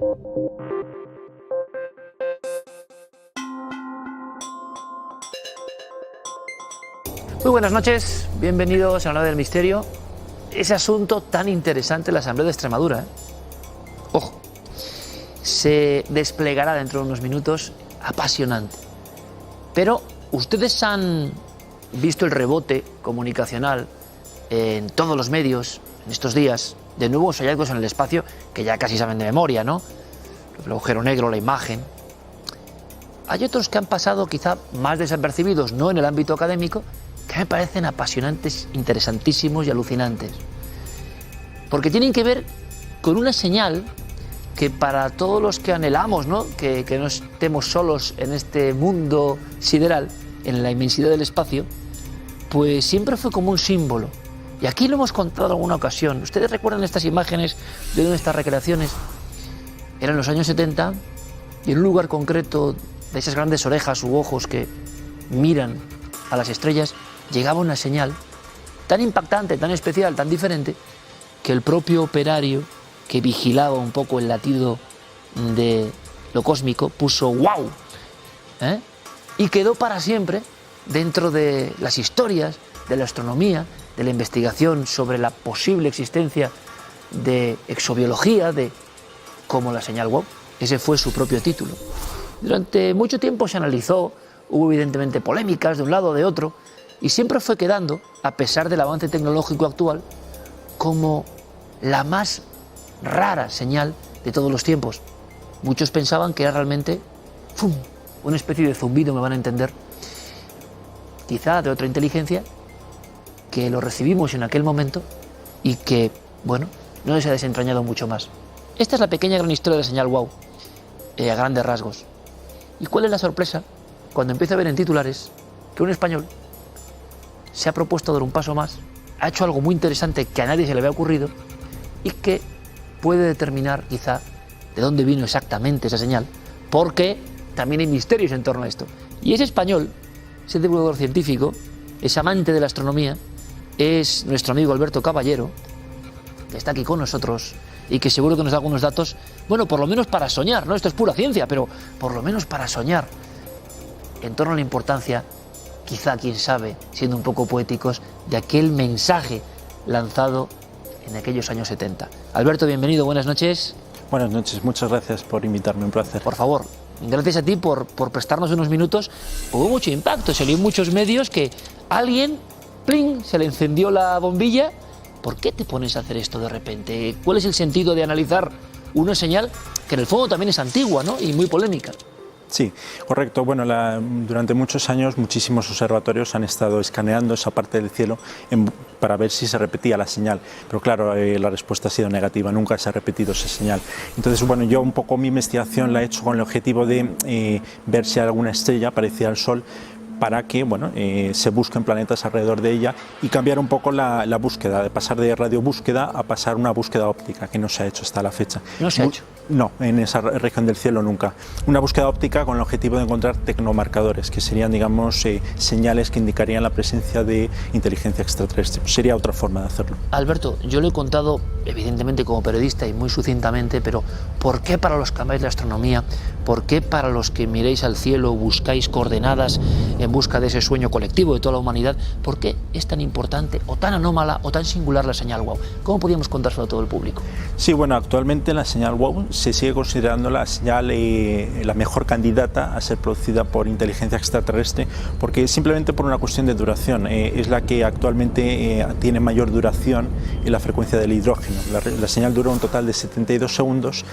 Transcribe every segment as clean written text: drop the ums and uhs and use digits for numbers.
Muy buenas noches, bienvenidos a la Nave del Misterio. Ese asunto tan interesante en la Asamblea de Extremadura, ¿eh? Ojo, se desplegará dentro de unos minutos, apasionante. Pero ustedes han visto el rebote comunicacional en todos los medios en estos días de nuevos hallazgos en el espacio que ya casi saben de memoria, ¿no? El agujero negro, la imagen. Hay otros que han pasado quizá más desapercibidos, no en el ámbito académico, que me parecen apasionantes, interesantísimos y alucinantes. Porque tienen que ver con una señal que para todos los que anhelamos, ¿no? Que no estemos solos en este mundo sideral, en la inmensidad del espacio, pues siempre fue como un símbolo. Y aquí lo hemos contado en alguna ocasión. ¿Ustedes recuerdan estas imágenes de una de estas recreaciones? Eran los años 70 y en un lugar concreto de esas grandes orejas u ojos que miran a las estrellas, llegaba una señal tan impactante, tan especial, tan diferente, que el propio operario que vigilaba un poco el latido de lo cósmico puso ¡wow! Y quedó para siempre dentro de las historias de la astronomía, de la investigación sobre la posible existencia de exobiología, de como la señal wow. Ese fue su propio título. Durante mucho tiempo se analizó, hubo evidentemente polémicas de un lado o de otro, y siempre fue quedando, a pesar del avance tecnológico actual, como la más rara señal de todos los tiempos. Muchos pensaban que era realmente ¡fum!, una especie de zumbido, me van a entender, quizá de otra inteligencia, que lo recibimos en aquel momento y que, bueno, no se ha desentrañado mucho más. Esta es la pequeña gran historia de la señal wow, a grandes rasgos. ¿Y cuál es la sorpresa? Cuando empieza a ver en titulares que un español se ha propuesto dar un paso más, ha hecho algo muy interesante que a nadie se le había ocurrido y que puede determinar quizá de dónde vino exactamente esa señal, porque también hay misterios en torno a esto. Y ese español, ese divulgador científico, es amante de la astronomía, es nuestro amigo Alberto Caballero, que está aquí con nosotros y que seguro que nos da algunos datos, bueno, por lo menos para soñar, ¿no? Esto es pura ciencia, pero por lo menos para soñar en torno a la importancia, quizá, quién sabe, siendo un poco poéticos, de aquel mensaje lanzado en aquellos años 70. Alberto, bienvenido, buenas noches. Buenas noches, muchas gracias por invitarme, un placer. Por favor, gracias a ti por prestarnos unos minutos. Hubo mucho impacto, se leí en muchos medios que alguien, ¡pling!, se le encendió la bombilla. ¿Por qué te pones a hacer esto de repente? ¿Cuál es el sentido de analizar una señal que en el fondo también es antigua, ¿no?, y muy polémica? Sí, correcto. Bueno, durante muchos años muchísimos observatorios han estado escaneando esa parte del cielo para ver si se repetía la señal. Pero claro, la respuesta ha sido negativa, nunca se ha repetido esa señal. Entonces, bueno, yo un poco mi investigación la he hecho con el objetivo de ver si alguna estrella parecida al Sol, para que, bueno, se busquen planetas alrededor de ella y cambiar un poco la búsqueda, de pasar de radiobúsqueda a pasar a una búsqueda óptica, que no se ha hecho hasta la fecha. ¿No se ha hecho? No, en esa región del cielo nunca. Una búsqueda óptica con el objetivo de encontrar tecnomarcadores, que serían, digamos, señales que indicarían la presencia de inteligencia extraterrestre. Sería otra forma de hacerlo. Alberto, yo lo he contado, evidentemente como periodista y muy sucintamente, pero ¿por qué para los que amáis la astronomía, por qué para los que miréis al cielo, buscáis coordenadas en busca de ese sueño colectivo de toda la humanidad, por qué es tan importante o tan anómala o tan singular la señal wow? ¿Cómo podríamos contárselo a todo el público? Sí, bueno, actualmente la señal wow se sigue considerando la señal la mejor candidata a ser producida por inteligencia extraterrestre, porque simplemente por una cuestión de duración, es la que actualmente tiene mayor duración en la frecuencia del hidrógeno. La señal duró un total de 72 segundos,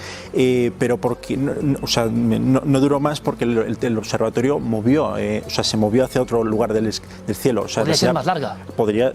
pero porque, no duró más porque el observatorio movió, se movió hacia otro lugar del cielo. ¿Podría ser más larga?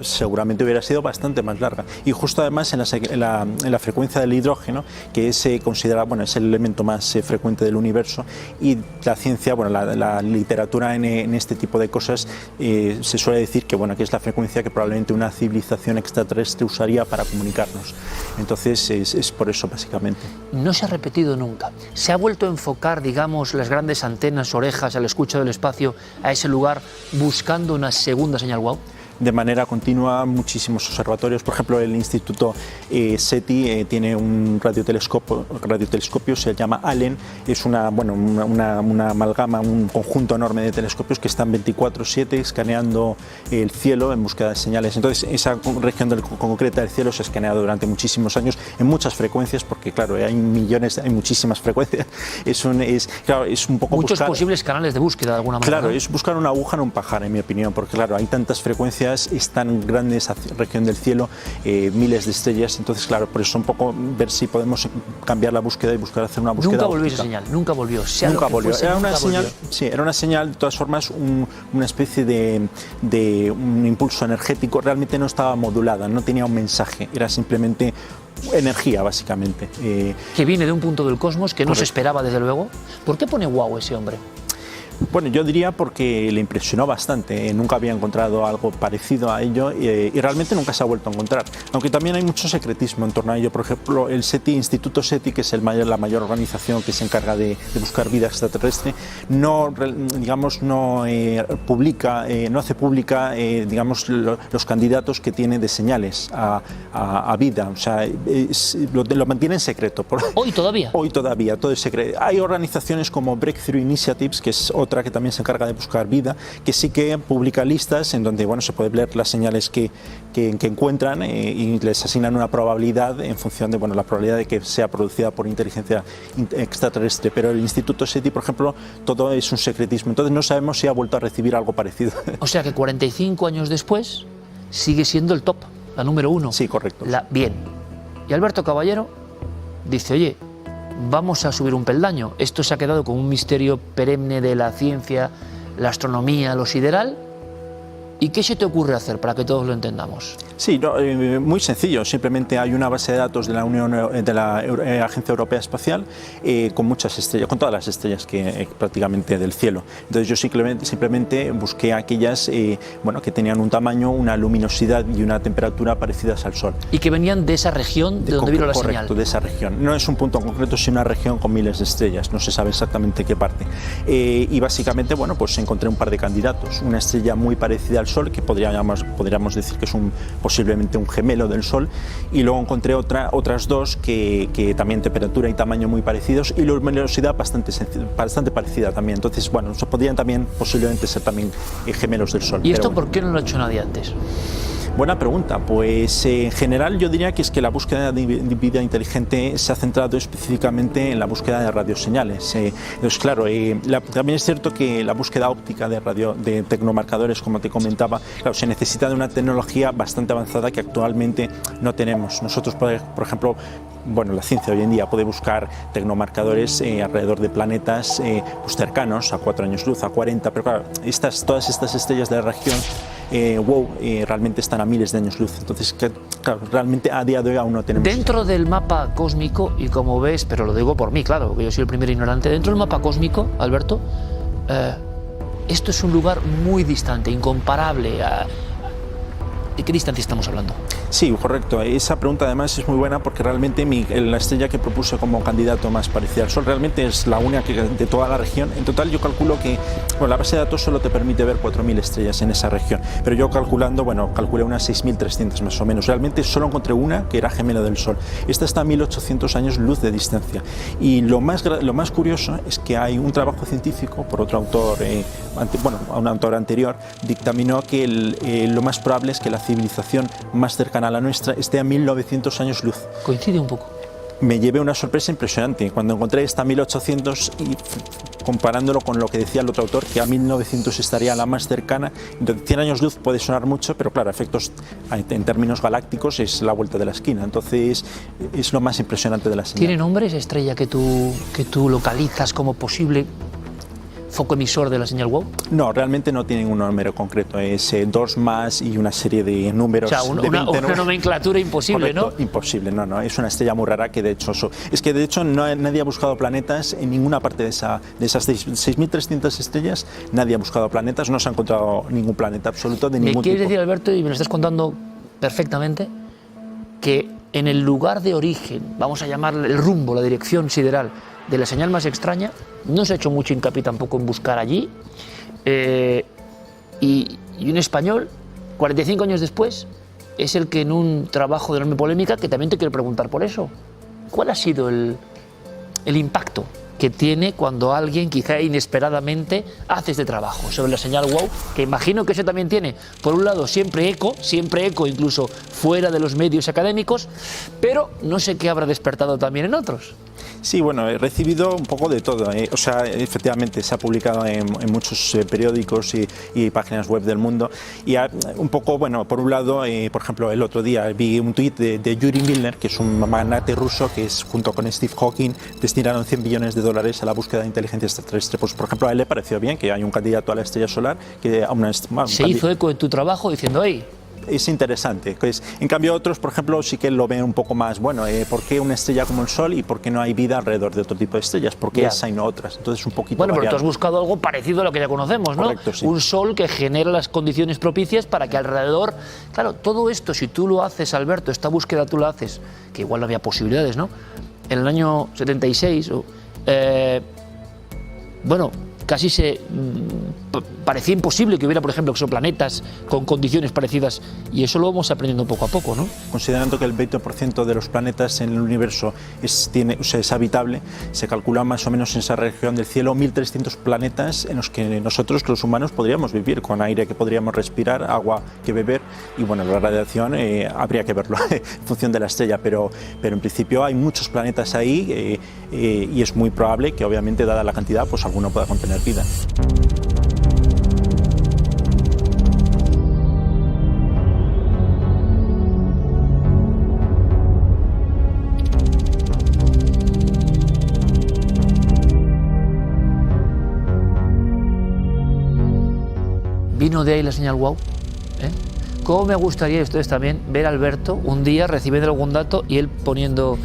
Seguramente hubiera sido bastante más larga. Y justo además en la frecuencia del hidrógeno, que se considera, bueno, es el elemento más frecuente del universo, y la ciencia, bueno, la literatura en este tipo de cosas se suele decir que, bueno, que es la frecuencia que probablemente una civilización extraterrestre usaría para comunicarnos. Entonces es por eso, básicamente. No se ha repetido nunca. ¿Se ha vuelto a enfocar, digamos, las grandes antenas, orejas, al escucha del espacio a ese lugar buscando una segunda señal wow? de manera continua muchísimos observatorios. Por ejemplo, el Instituto SETI tiene un radiotelescopio, se llama ALEN, es una amalgama, un conjunto enorme de telescopios que están 24/7 escaneando el cielo en búsqueda de señales. Entonces, esa región concreta del cielo se ha escaneado durante muchísimos años en muchas frecuencias, porque claro, hay muchísimas frecuencias. Es un poco muchos buscar posibles canales de búsqueda de alguna manera. Claro, es buscar una aguja en un pajar, en mi opinión, porque claro, hay tantas frecuencias, es tan grande esa región del cielo, miles de estrellas. Entonces, claro, por eso un poco ver si podemos cambiar la búsqueda y buscar hacer una búsqueda. Nunca volvió esa señal, nunca volvió. Nunca volvió. Era una señal, sí, era una señal, de todas formas, una especie de un impulso energético. Realmente no estaba modulada, no tenía un mensaje, era simplemente energía, básicamente. Que viene de un punto del cosmos que no correcto. se esperaba, desde luego. ¿Por qué pone wow ese hombre? Bueno, yo diría porque le impresionó bastante, nunca había encontrado algo parecido a ello y realmente nunca se ha vuelto a encontrar, aunque también hay mucho secretismo en torno a ello. Por ejemplo, el SETI, Instituto SETI, que es la mayor organización que se encarga de buscar vida extraterrestre, no hace pública digamos, los candidatos que tiene de señales a vida, o sea, lo mantiene en secreto. ¿Hoy todavía? Hoy todavía, todo es secreto. Hay organizaciones como Breakthrough Initiatives, que es otra que también se encarga de buscar vida, que sí que publica listas en donde se puede ver las señales que encuentran y les asignan una probabilidad en función de la probabilidad de que sea producida por inteligencia extraterrestre. Pero el Instituto SETI, por ejemplo, todo es un secretismo. Entonces no sabemos si ha vuelto a recibir algo parecido. O sea que 45 años después sigue siendo el top, la número 1. Sí, correcto. Bien. Y Alberto Caballero dice, oye, vamos a subir un peldaño. Esto se ha quedado como un misterio perenne de la ciencia, la astronomía, lo sideral. ¿Y qué se te ocurre hacer para que todos lo entendamos? Sí, muy sencillo. Simplemente hay una base de datos de la Agencia Europea Espacial con muchas estrellas, con todas las estrellas prácticamente del cielo. Entonces yo simplemente busqué aquellas que tenían un tamaño, una luminosidad y una temperatura parecidas al Sol. Y que venían de esa región de donde vino la señal. Correcto, de esa región. No es un punto concreto, sino una región con miles de estrellas. No se sabe exactamente qué parte. Y básicamente, pues encontré un par de candidatos. Una estrella muy parecida al Sol, que podríamos decir que es posiblemente un gemelo del Sol, y luego encontré otras dos que también temperatura y tamaño muy parecidos y luminosidad bastante parecida también. Entonces, podrían también posiblemente ser también gemelos del Sol. ¿Y esto por qué no lo ha hecho nadie antes? Buena pregunta. Pues en general yo diría que es que la búsqueda de vida inteligente se ha centrado específicamente en la búsqueda de radioseñales. Entonces, claro, también es cierto que la búsqueda óptica de tecnomarcadores, como te comentaba, claro, se necesita de una tecnología bastante avanzada que actualmente no tenemos. Nosotros, por ejemplo, la ciencia hoy en día puede buscar tecnomarcadores alrededor de planetas cercanos a 4 años luz, a 40, pero claro, todas estas estrellas de la región realmente están a miles de años luz. Entonces, claro, realmente a día de hoy aún no tenemos. Dentro del mapa cósmico, y como ves, pero lo digo por mí, claro, porque yo soy el primer ignorante, dentro del mapa cósmico, Alberto, esto es un lugar muy distante, incomparable. ¿De qué distancia estamos hablando? Sí, correcto. Esa pregunta además es muy buena porque realmente la estrella que propuse como candidato más parecida al Sol realmente es la única de toda la región. En total yo calculo que la base de datos solo te permite ver 4.000 estrellas en esa región, pero yo calculé unas 6.300 más o menos. Realmente solo encontré una que era gemela del Sol. Esta está a 1.800 años luz de distancia. Y lo más curioso es que hay un trabajo científico por otro autor, un autor anterior, dictaminó que lo más probable es que la civilización más cercana a la nuestra esté a 1.900 años luz. Coincide un poco. Me llevé una sorpresa impresionante cuando encontré esta 1.800 y comparándolo con lo que decía el otro autor, que a 1.900 estaría la más cercana. Entonces, 100 años luz puede sonar mucho, pero claro, efectos en términos galácticos es la vuelta de la esquina. Entonces es lo más impresionante de la señal. ¿Tiene nombre esa estrella que tú localizas como posible foco emisor de la señal WOW? No, realmente no tiene un número concreto, es 2 más y una serie de números. O sea, una nomenclatura imposible. Correcto, ¿no? Imposible, no, es una estrella muy rara que de hecho nadie ha buscado planetas en ninguna parte de esas 6.300 estrellas, nadie ha buscado planetas, no se ha encontrado ningún planeta absoluto de ningún tipo. ¿Me quieres decir, Alberto, y me lo estás contando perfectamente, que en el lugar de origen, vamos a llamarle el rumbo, la dirección sideral de la señal más extraña, no se ha hecho mucho hincapié tampoco en buscar allí, y un español 45 años después, es el que en un trabajo de enorme polémica, que también te quiero preguntar por eso, ¿cuál ha sido el impacto que tiene cuando alguien quizá inesperadamente hace este trabajo sobre la señal WOW, que imagino que eso también tiene, por un lado, siempre eco incluso fuera de los medios académicos, pero no sé qué habrá despertado también en otros? Sí, bueno, he recibido un poco de todo. O sea, efectivamente se ha publicado en muchos periódicos y páginas web del mundo. Y un poco, bueno, por un lado, por ejemplo, el otro día vi un tuit de Yuri Milner, que es un magnate ruso que es, junto con Steve Hawking, destinaron $100 billones a la búsqueda de inteligencia extraterrestre. Pues, por ejemplo, a él le pareció bien que hay un candidato a la estrella solar que a una se hizo eco de tu trabajo diciendo, hey, es interesante. Pues, en cambio, otros, por ejemplo, sí que lo ven un poco más, bueno, ¿por qué una estrella como el Sol y por qué no hay vida alrededor de otro tipo de estrellas? ¿Por qué esa y no otras? Entonces, un poquito bueno, pero variado. tú has buscado algo parecido a lo que ya conocemos, ¿no? Correcto, sí. Un Sol que genera las condiciones propicias para que alrededor... Claro, todo esto, si tú lo haces, Alberto, esta búsqueda tú la haces, que igual no había posibilidades, ¿no? En el año 76, bueno, casi parecía imposible que hubiera, por ejemplo, exoplanetas con condiciones parecidas, y eso lo vamos aprendiendo poco a poco, ¿no? Considerando que el 20% de los planetas en el universo es habitable, se calcula más o menos en esa región del cielo 1.300 planetas en los que nosotros, los humanos, podríamos vivir, con aire que podríamos respirar, agua que beber, y bueno, la radiación habría que verlo en función de la estrella, pero en principio hay muchos planetas ahí y es muy probable que, obviamente, dada la cantidad, pues alguno pueda contener vida. Vino de ahí la señal WOW, ¿eh? ¿Cómo me gustaría, ustedes también, ver a Alberto un día recibiendo algún dato y él poniendo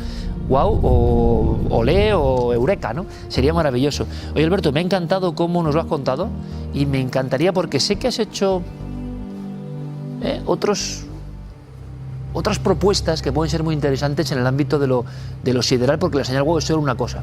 wow o olé o eureka, ¿no? Sería maravilloso. Oye, Alberto, me ha encantado cómo nos lo has contado y me encantaría, porque sé que has hecho otras propuestas que pueden ser muy interesantes en el ámbito de lo sideral, porque la señal WOW es solo una cosa.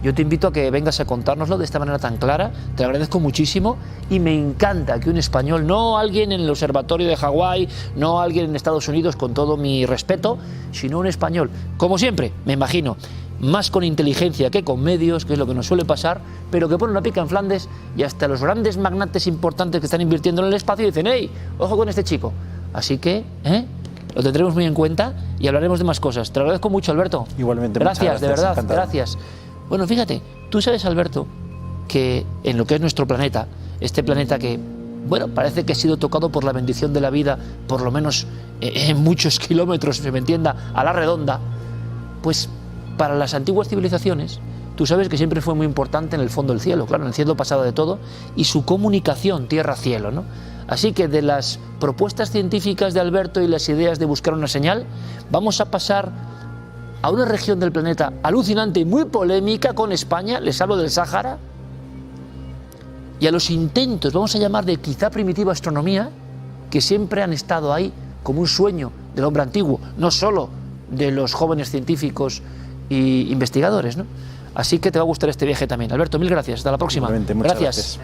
Yo te invito a que vengas a contárnoslo de esta manera tan clara, te lo agradezco muchísimo y me encanta que un español, no alguien en el observatorio de Hawái, no alguien en Estados Unidos, con todo mi respeto, sino un español, como siempre, me imagino, más con inteligencia que con medios, que es lo que nos suele pasar, pero que pone una pica en Flandes y hasta los grandes magnates importantes que están invirtiendo en el espacio dicen, hey, ojo con este chico. Así que, lo tendremos muy en cuenta y hablaremos de más cosas. Te lo agradezco mucho, Alberto. Igualmente, gracias, de verdad, encantado. Gracias. Bueno, fíjate, tú sabes, Alberto, que en lo que es nuestro planeta, este planeta que, bueno, parece que ha sido tocado por la bendición de la vida, por lo menos en muchos kilómetros, se me entienda, a la redonda, pues para las antiguas civilizaciones, tú sabes que siempre fue muy importante en el fondo del cielo, claro, en el cielo pasaba de todo, y su comunicación tierra-cielo, ¿no? Así que de las propuestas científicas de Alberto y las ideas de buscar una señal, vamos a pasar a una región del planeta alucinante y muy polémica con España, les hablo del Sáhara, y a los intentos, vamos a llamar de quizá primitiva astronomía, que siempre han estado ahí como un sueño del hombre antiguo, no solo de los jóvenes científicos e investigadores, ¿no? Así que te va a gustar este viaje también. Alberto, mil gracias, hasta la próxima. Muchas gracias.